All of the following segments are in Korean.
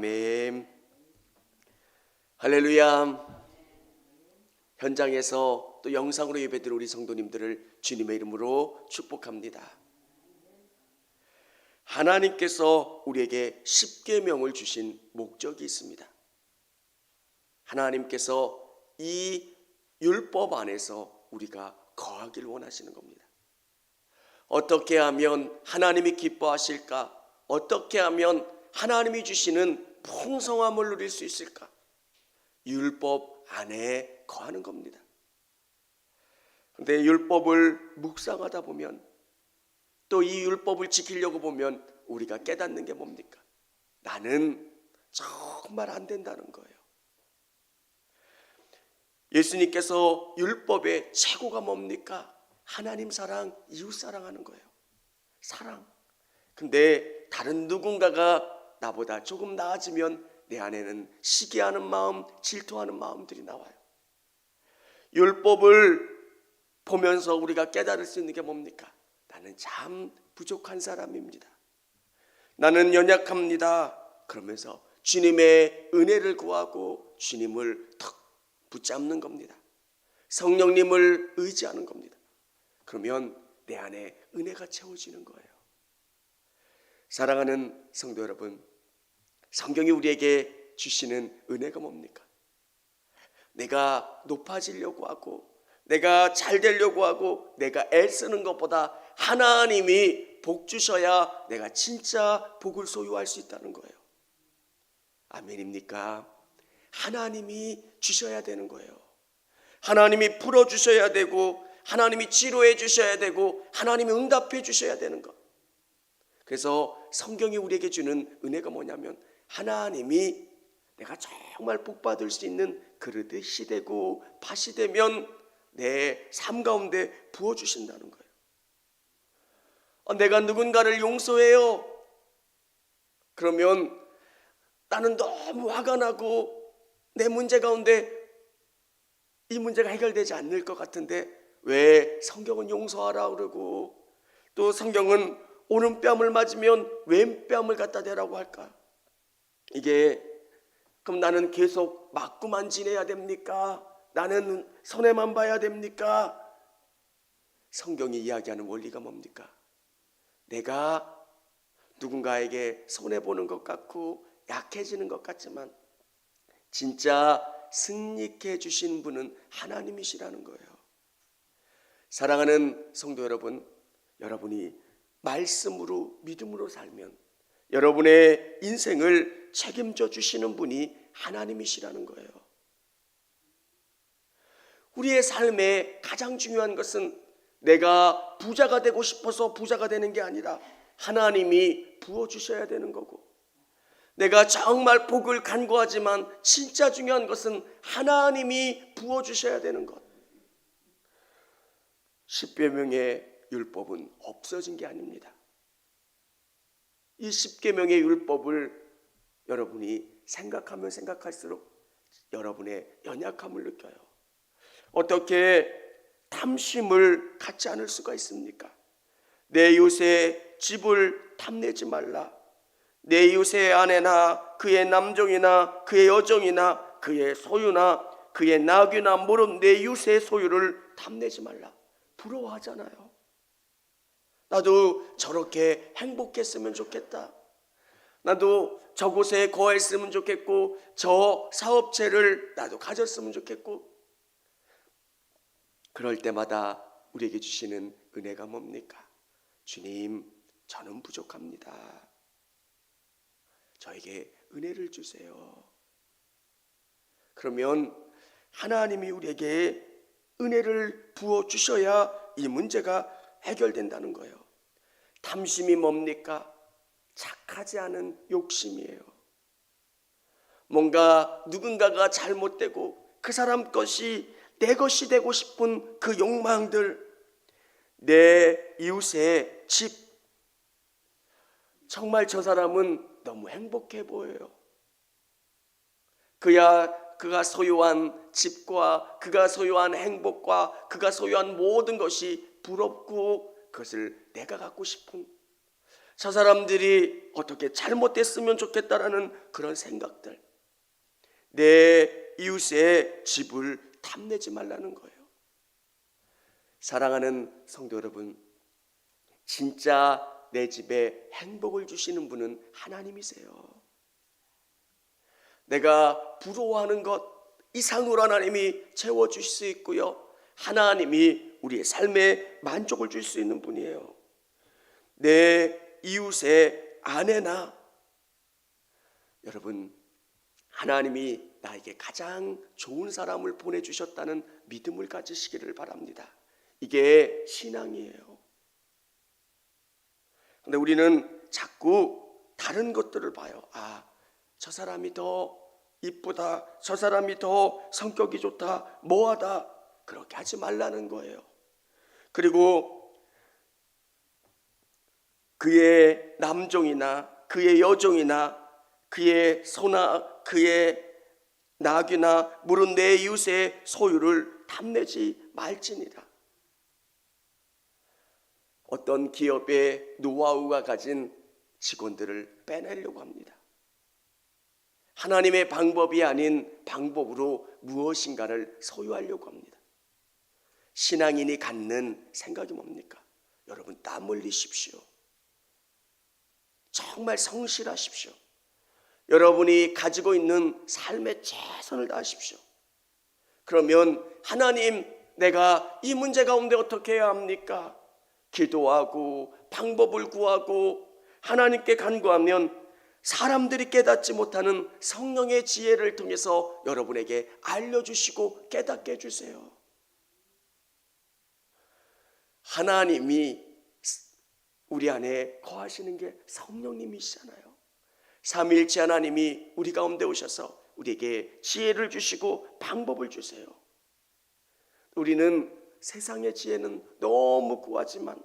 아멘. 할렐루야. 현장에서 또 영상으로 예배드릴 우리 성도님들을 주님의 이름으로 축복합니다. 하나님께서 우리에게 십계명을 주신 목적이 있습니다. 하나님께서 이 율법 안에서 우리가 거하길 원하시는 겁니다. 어떻게 하면 하나님이 기뻐하실까? 어떻게 하면 하나님이 주시는 풍성함을 누릴 수 있을까? 율법 안에 거하는 겁니다. 그런데 율법을 묵상하다 보면, 또 이 율법을 지키려고 보면 우리가 깨닫는 게 뭡니까? 나는 정말 안 된다는 거예요. 예수님께서 율법의 최고가 뭡니까? 하나님 사랑, 이웃 사랑하는 거예요. 사랑. 근데 다른 누군가가 나보다 조금 나아지면 내 안에는 시기하는 마음, 질투하는 마음들이 나와요. 율법을 보면서 우리가 깨달을 수 있는 게 뭡니까? 나는 참 부족한 사람입니다. 나는 연약합니다. 그러면서 주님의 은혜를 구하고 주님을 턱 붙잡는 겁니다. 성령님을 의지하는 겁니다. 그러면 내 안에 은혜가 채워지는 거예요. 사랑하는 성도 여러분, 성경이 우리에게 주시는 은혜가 뭡니까? 내가 높아지려고 하고, 내가 잘 되려고 하고, 내가 애쓰는 것보다 하나님이 복 주셔야 내가 진짜 복을 소유할 수 있다는 거예요. 아멘입니까? 하나님이 주셔야 되는 거예요. 하나님이 풀어주셔야 되고, 하나님이 치료해 주셔야 되고, 하나님이 응답해 주셔야 되는 것. 그래서 성경이 우리에게 주는 은혜가 뭐냐면, 하나님이 내가 정말 복받을 수 있는 그릇이 되고 밭이 되면 내 삶 가운데 부어주신다는 거예요. 내가 누군가를 용서해요. 그러면 나는 너무 화가 나고 내 문제 가운데 이 문제가 해결되지 않을 것 같은데 왜 성경은 용서하라 그러고, 또 성경은 오른뺨을 맞으면 왼뺨을 갖다 대라고 할까? 이게 그럼 나는 계속 맞고만 지내야 됩니까? 나는 손해만 봐야 됩니까? 성경이 이야기하는 원리가 뭡니까? 내가 누군가에게 손해보는 것 같고 약해지는 것 같지만 진짜 승리케 해주신 분은 하나님이시라는 거예요. 사랑하는 성도 여러분, 여러분이 말씀으로 믿음으로 살면 여러분의 인생을 책임져 주시는 분이 하나님이시라는 거예요. 우리의 삶에 가장 중요한 것은 내가 부자가 되고 싶어서 부자가 되는 게 아니라 하나님이 부어주셔야 되는 거고, 내가 정말 복을 간구하지만 진짜 중요한 것은 하나님이 부어주셔야 되는 것. 십계명의 율법은 없어진 게 아닙니다. 이 십계명의 율법을 여러분이 생각하면 생각할수록 여러분의 연약함을 느껴요. 어떻게 탐심을 갖지 않을 수가 있습니까? 내 이웃의 집을 탐내지 말라. 내 이웃의 아내나 그의 남종이나 그의 여종이나 그의 소유나 그의 나귀나 무릇 내 이웃의 소유를 탐내지 말라. 부러워하잖아요. 나도 저렇게 행복했으면 좋겠다. 나도 저곳에 거했으면 좋겠고, 저 사업체를 나도 가졌으면 좋겠고. 그럴 때마다 우리에게 주시는 은혜가 뭡니까? 주님, 저는 부족합니다. 저에게 은혜를 주세요. 그러면 하나님이 우리에게 은혜를 부어주셔야 이 문제가 해결된다는 거예요. 탐심이 뭡니까? 착하지 않은 욕심이에요. 뭔가 누군가가 잘못되고 그 사람 것이 내 것이 되고 싶은 그 욕망들, 내 이웃의 집, 정말 저 사람은 너무 행복해 보여요. 그가 소유한 집과 그가 소유한 행복과 그가 소유한 모든 것이 부럽고 그것을 내가 갖고 싶은, 저 사람들이 어떻게 잘못됐으면 좋겠다라는 그런 생각들, 내 이웃의 집을 탐내지 말라는 거예요. 사랑하는 성도 여러분, 진짜 내 집에 행복을 주시는 분은 하나님이세요. 내가 부러워하는 것 이상으로 하나님이 채워주실 수 있고요, 하나님이 우리의 삶에 만족을 줄 수 있는 분이에요. 내 이웃의 아내나, 여러분, 하나님이 나에게 가장 좋은 사람을 보내주셨다는 믿음을 가지시기를 바랍니다. 이게 신앙이에요. 근데 우리는 자꾸 다른 것들을 봐요. 저 사람이 더 이쁘다, 저 사람이 더 성격이 좋다, 뭐하다, 그렇게 하지 말라는 거예요. 그리고 그의 남종이나 그의 여종이나 그의 소나 그의 나귀나 물은 내 이웃의 소유를 탐내지 말지니라. 어떤 기업의 노하우가 가진 직원들을 빼내려고 합니다. 하나님의 방법이 아닌 방법으로 무엇인가를 소유하려고 합니다. 신앙인이 갖는 생각이 뭡니까? 여러분, 땀 흘리십시오. 정말 성실하십시오. 여러분이 가지고 있는 삶에 최선을 다하십시오. 그러면 하나님, 내가 이 문제 가운데 어떻게 해야 합니까? 기도하고 방법을 구하고 하나님께 간구하면 사람들이 깨닫지 못하는 성령의 지혜를 통해서 여러분에게 알려주시고 깨닫게 해주세요. 하나님이 우리 안에 거하시는 게 성령님이시잖아요. 삼위일체 하나님이 우리 가운데 오셔서 우리에게 지혜를 주시고 방법을 주세요. 우리는 세상의 지혜는 너무 구하지만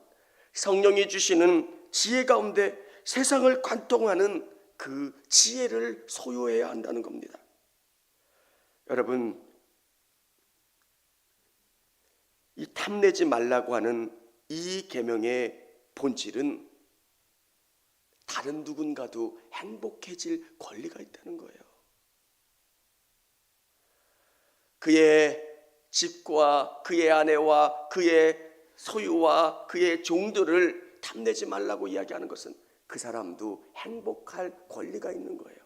성령이 주시는 지혜 가운데 세상을 관통하는 그 지혜를 소유해야 한다는 겁니다. 여러분, 이 탐내지 말라고 하는 이 계명의 본질은 다른 누군가도 행복해질 권리가 있다는 거예요. 그의 집과 그의 아내와 그의 소유와 그의 종들을 탐내지 말라고 이야기하는 것은 그 사람도 행복할 권리가 있는 거예요.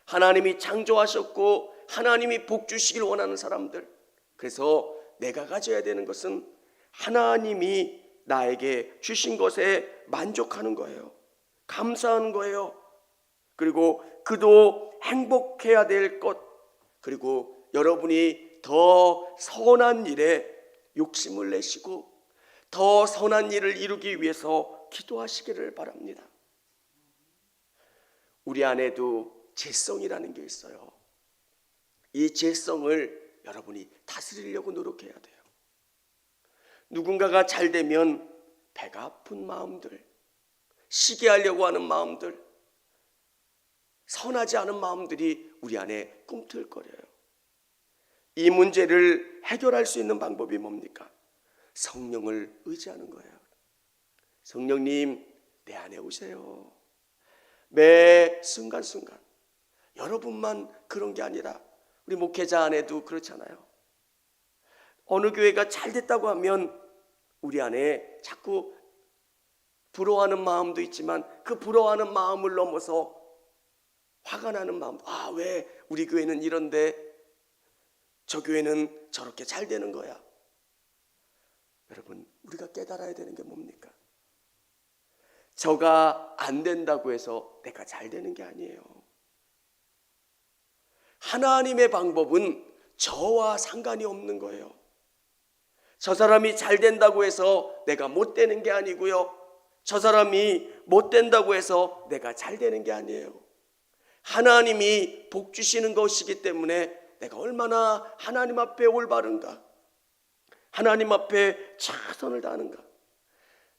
하나님이 창조하셨고 하나님이 복 주시길 원하는 사람들, 그래서 내가 가져야 되는 것은 하나님이 나에게 주신 것에 만족하는 거예요. 감사하는 거예요. 그리고 그도 행복해야 될 것, 그리고 여러분이 더 선한 일에 욕심을 내시고 더 선한 일을 이루기 위해서 기도하시기를 바랍니다. 우리 안에도 죄성이라는 게 있어요. 이 죄성을 여러분이 다스리려고 노력해야 돼요. 누군가가 잘 되면 배가 아픈 마음들, 시기 하려고 하는 마음들, 선하지 않은 마음들이 우리 안에 꿈틀거려요. 이 문제를 해결할 수 있는 방법이 뭡니까? 성령을 의지하는 거예요. 성령님, 내 안에 오세요. 매 순간순간. 여러분만 그런 게 아니라 우리 목회자 안에도 그렇잖아요. 어느 교회가 잘 됐다고 하면 우리 안에 자꾸 부러워하는 마음도 있지만 그 부러워하는 마음을 넘어서 화가 나는 마음. 왜 우리 교회는 이런데 저 교회는 저렇게 잘 되는 거야. 여러분, 우리가 깨달아야 되는 게 뭡니까? 저가 안 된다고 해서 내가 잘 되는 게 아니에요. 하나님의 방법은 저와 상관이 없는 거예요. 저 사람이 잘 된다고 해서 내가 못 되는 게 아니고요, 저 사람이 못 된다고 해서 내가 잘 되는 게 아니에요. 하나님이 복 주시는 것이기 때문에 내가 얼마나 하나님 앞에 올바른가, 하나님 앞에 최선을 다하는가,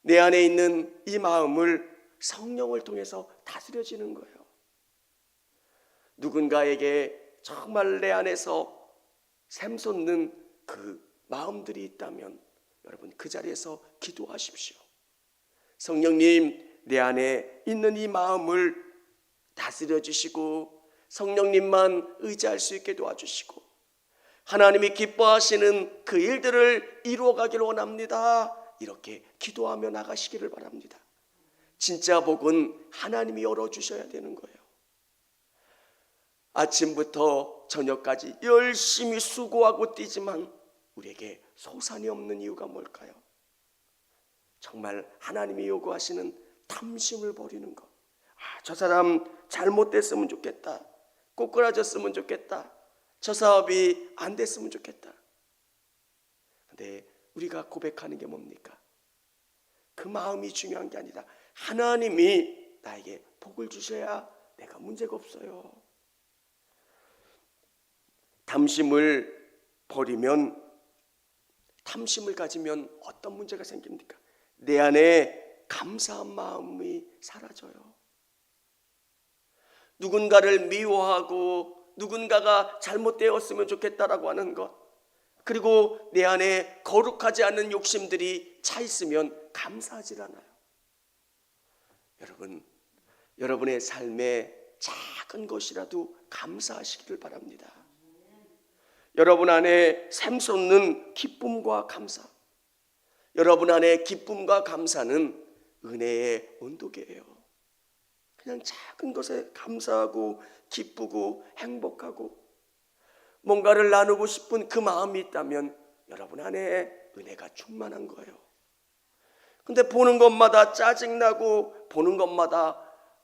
내 안에 있는 이 마음을 성령을 통해서 다스려지는 거예요. 누군가에게 정말 내 안에서 샘솟는 그 마음들이 있다면 여러분, 그 자리에서 기도하십시오. 성령님, 내 안에 있는 이 마음을 다스려 주시고 성령님만 의지할 수 있게 도와주시고 하나님이 기뻐하시는 그 일들을 이루어가기를 원합니다. 이렇게 기도하며 나가시기를 바랍니다. 진짜 복은 하나님이 열어주셔야 되는 거예요. 아침부터 저녁까지 열심히 수고하고 뛰지만 우리에게 소산이 없는 이유가 뭘까요? 정말 하나님이 요구하시는 탐심을 버리는 것. 저 사람 잘못됐으면 좋겠다. 꼬꾸라졌으면 좋겠다. 저 사업이 안 됐으면 좋겠다. 근데 우리가 고백하는 게 뭡니까? 그 마음이 중요한 게 아니라 하나님이 나에게 복을 주셔야 내가 문제가 없어요. 탐심을 버리면, 탐심을 가지면 어떤 문제가 생깁니까? 내 안에 감사한 마음이 사라져요. 누군가를 미워하고 누군가가 잘못되었으면 좋겠다라고 하는 것, 그리고 내 안에 거룩하지 않은 욕심들이 차 있으면 감사하지 않아요. 여러분, 여러분의 삶에 작은 것이라도 감사하시기를 바랍니다. 여러분 안에 샘솟는 기쁨과 감사, 여러분 안에 기쁨과 감사는 은혜의 온도계예요. 그냥 작은 것에 감사하고 기쁘고 행복하고 뭔가를 나누고 싶은 그 마음이 있다면 여러분 안에 은혜가 충만한 거예요. 근데 보는 것마다 짜증나고 보는 것마다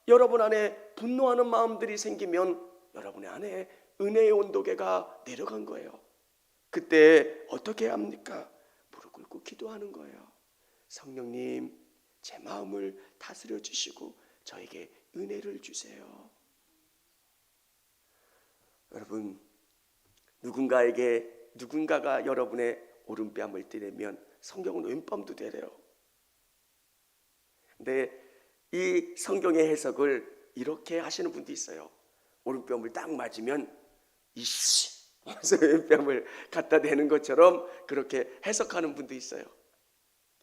여러분 안에 분노하는 마음들이 생기면 여러분 안에 은혜의 온도계가 내려간 거예요. 그때 어떻게 해야 합니까? 무릎 꿇고 기도하는 거예요. 성령님, 제 마음을 다스려 주시고 저에게 은혜를 주세요. 여러분, 누군가가 여러분의 오른뺨을 때리면 성경은 왼뺨도 때려요. 근데 이 성경의 해석을 이렇게 하시는 분도 있어요. 오른뺨을 딱 맞으면 이씨 하면서 왼뺨을 갖다 대는 것처럼 그렇게 해석하는 분도 있어요.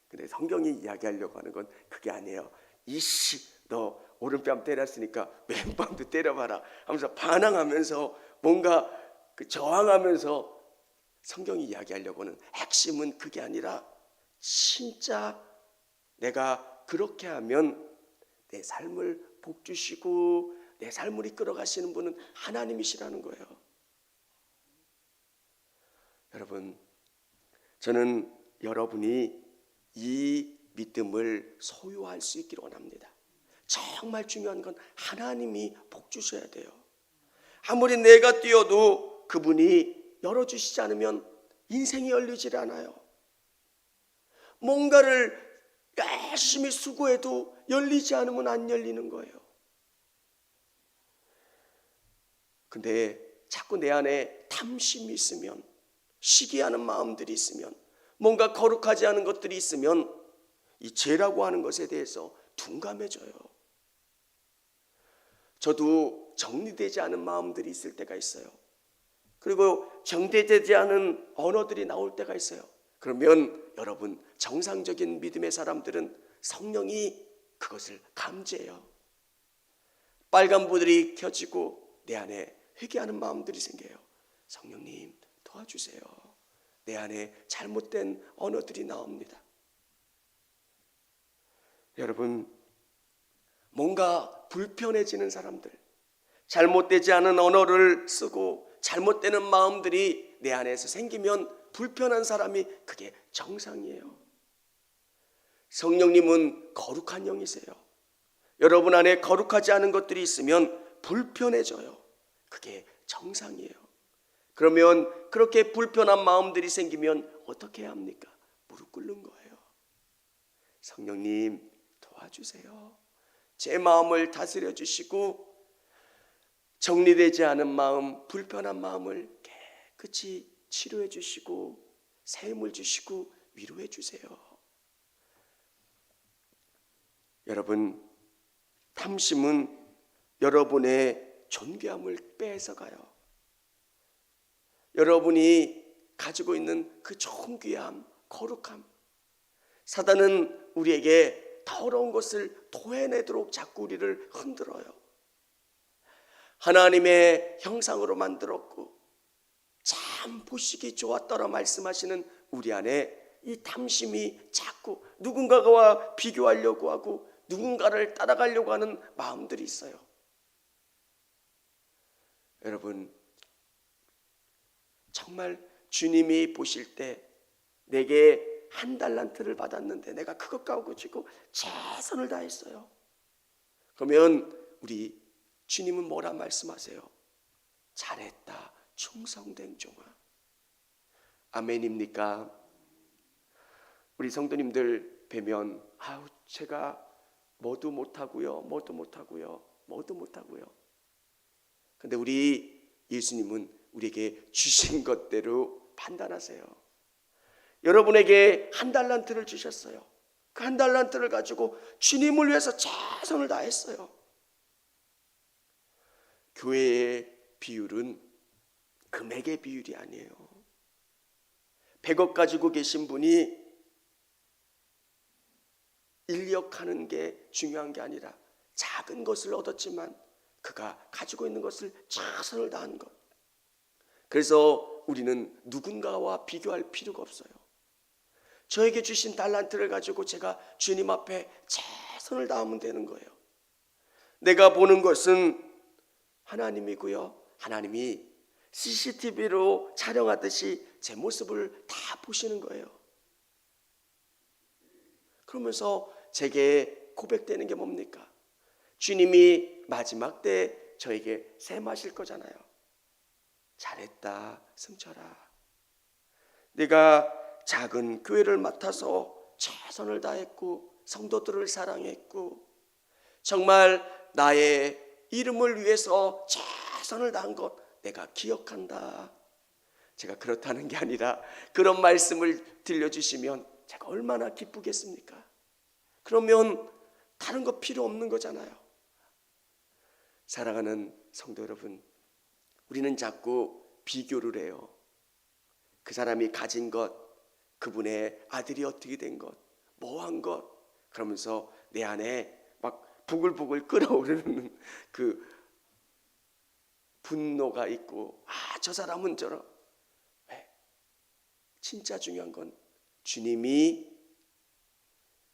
근데 성경이 이야기하려고 하는 건 그게 아니에요. 이씨, 너 오른뺨 때렸으니까 왼뺨도 때려봐라 하면서 반항하면서 뭔가 저항하면서 성경이 이야기하려고 하는 핵심은 그게 아니라 진짜 내가 그렇게 하면 내 삶을 복주시고 내 삶을 이끌어 가시는 분은 하나님이시라는 거예요. 여러분, 저는 여러분이 이 믿음을 소유할 수 있기를 원합니다. 정말 중요한 건 하나님이 복주셔야 돼요. 아무리 내가 뛰어도 그분이 열어주시지 않으면 인생이 열리질 않아요. 뭔가를 열심히 수고해도 열리지 않으면 안 열리는 거예요. 근데 자꾸 내 안에 탐심이 있으면, 시기하는 마음들이 있으면, 뭔가 거룩하지 않은 것들이 있으면 이 죄라고 하는 것에 대해서 둔감해져요. 저도 정리되지 않은 마음들이 있을 때가 있어요. 그리고 정리되지 않은 언어들이 나올 때가 있어요. 그러면 여러분, 정상적인 믿음의 사람들은 성령이 그것을 감지해요. 빨간불이 켜지고 내 안에 회개하는 마음들이 생겨요. 성령님 도와주세요. 내 안에 잘못된 언어들이 나옵니다. 여러분, 뭔가 불편해지는 사람들, 잘못되지 않은 언어를 쓰고 잘못되는 마음들이 내 안에서 생기면 불편한 사람이 그게 정상이에요. 성령님은 거룩한 영이세요. 여러분 안에 거룩하지 않은 것들이 있으면 불편해져요. 그게 정상이에요. 그러면 그렇게 불편한 마음들이 생기면 어떻게 해야 합니까? 무릎 꿇는 거예요. 성령님 도와주세요. 제 마음을 다스려 주시고 정리되지 않은 마음, 불편한 마음을 깨끗이 치료해 주시고 새 힘을 주시고 위로해 주세요. 여러분, 탐심은 여러분의 존귀함을 뺏어가요. 여러분이 가지고 있는 그 존귀함, 거룩함, 사단은 우리에게 더러운 것을 토해내도록 자꾸 우리를 흔들어요. 하나님의 형상으로 만들었고 참 보시기 좋았더라 말씀하시는 우리 안에 이 탐심이 자꾸 누군가와 비교하려고 하고 누군가를 따라가려고 하는 마음들이 있어요. 여러분, 정말 주님이 보실 때 내게 1달란트를 받았는데 내가 그것 가지고 최선을 다했어요. 그러면 우리 주님은 뭐라 말씀하세요? 잘했다, 충성된 종아. 아멘입니까? 우리 성도님들 뵈면 제가 뭐도 못하고요. 근데 우리 예수님은 우리에게 주신 것대로 판단하세요. 여러분에게 1달란트를 주셨어요. 그 1달란트를 가지고 주님을 위해서 최선을 다했어요. 교회의 비율은 금액의 비율이 아니에요. 100억 가지고 계신 분이 인력하는 게 중요한 게 아니라 작은 것을 얻었지만 그가 가지고 있는 것을 최선을 다한 것. 그래서 우리는 누군가와 비교할 필요가 없어요. 저에게 주신 달란트를 가지고 제가 주님 앞에 최선을 다하면 되는 거예요. 내가 보는 것은 하나님이고요. 하나님이 CCTV로 촬영하듯이 제 모습을 다 보시는 거예요. 그러면서 제게 고백되는 게 뭡니까? 주님이 마지막 때 저에게 새 마실 거잖아요. 잘했다, 승철아. 내가 작은 교회를 맡아서 최선을 다했고 성도들을 사랑했고 정말 나의 이름을 위해서 최선을 다한 것 내가 기억한다. 제가 그렇다는 게 아니라 그런 말씀을 들려주시면 제가 얼마나 기쁘겠습니까? 그러면 다른 거 필요 없는 거잖아요. 사랑하는 성도 여러분, 우리는 자꾸 비교를 해요. 그 사람이 가진 것, 그분의 아들이 어떻게 된 것, 뭐 한 것, 그러면서 내 안에 막 부글부글 끓어오르는 그 분노가 있고, 저 사람은 저런. 왜? 진짜 중요한 건 주님이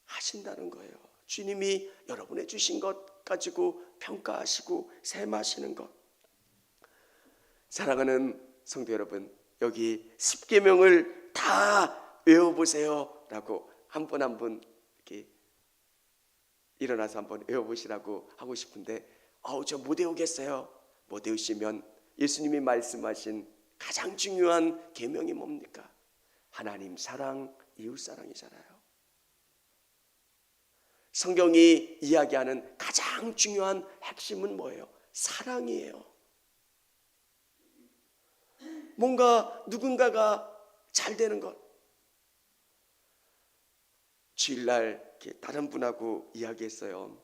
하신다는 거예요. 주님이 여러분의 주신 것 가지고 평가하시고 셈하시는 것. 사랑하는 성도 여러분, 여기 10계명을 다 외워보세요 라고 한 분 한 분 이렇게 일어나서 한번 외워보시라고 하고 싶은데 저 못 외우겠어요. 못 외우시면 예수님이 말씀하신 가장 중요한 계명이 뭡니까? 하나님 사랑, 이웃 사랑이잖아요. 성경이 이야기하는 가장 중요한 핵심은 뭐예요? 사랑이에요. 뭔가 누군가가 잘 되는 것. 주일날 이렇게 다른 분하고 이야기했어요.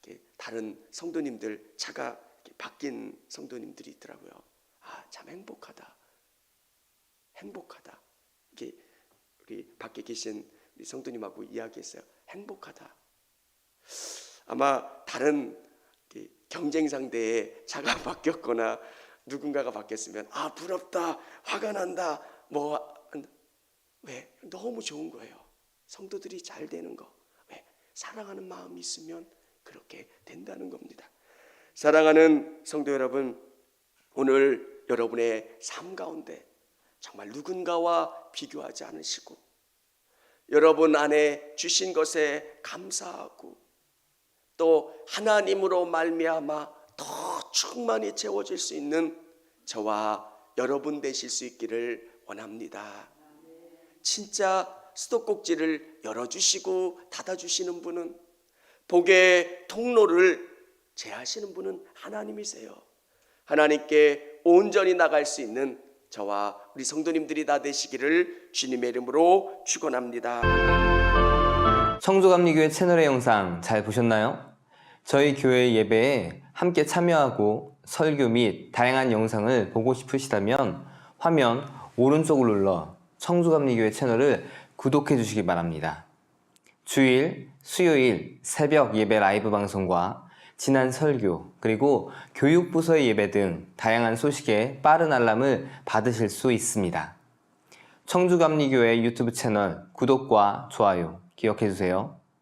이렇게 다른 성도님들 차가 이렇게 바뀐 성도님들이 있더라고요. 참 행복하다. 이렇게 우리 밖에 계신 우리 성도님하고 이야기했어요. 행복하다. 아마 다른 경쟁 상대의 차가 바뀌었거나 누군가가 바뀌었으면 부럽다, 화가 난다, 왜? 너무 좋은 거예요. 성도들이 잘 되는 거. 왜? 사랑하는 마음이 있으면 그렇게 된다는 겁니다. 사랑하는 성도 여러분, 오늘 여러분의 삶 가운데 정말 누군가와 비교하지 않으시고 여러분 안에 주신 것에 감사하고 또 하나님으로 말미암아 더 충만히 채워질 수 있는 저와 여러분 되실 수 있기를 원합니다. 진짜 수도꼭지를 열어주시고 닫아주시는 분은, 복의 통로를 제하시는 분은 하나님이세요. 하나님께 온전히 나갈 수 있는 저와 우리 성도님들이 다 되시기를 주님의 이름으로 축원합니다. 청주감리교회 채널의 영상 잘 보셨나요? 저희 교회 예배에 함께 참여하고 설교 및 다양한 영상을 보고 싶으시다면 화면 오른쪽을 눌러 청주감리교회 채널을 구독해 주시기 바랍니다. 주일, 수요일 새벽 예배 라이브 방송과 지난 설교, 그리고 교육부서의 예배 등 다양한 소식에 빠른 알람을 받으실 수 있습니다. 청주감리교회 유튜브 채널 구독과 좋아요 기억해 주세요.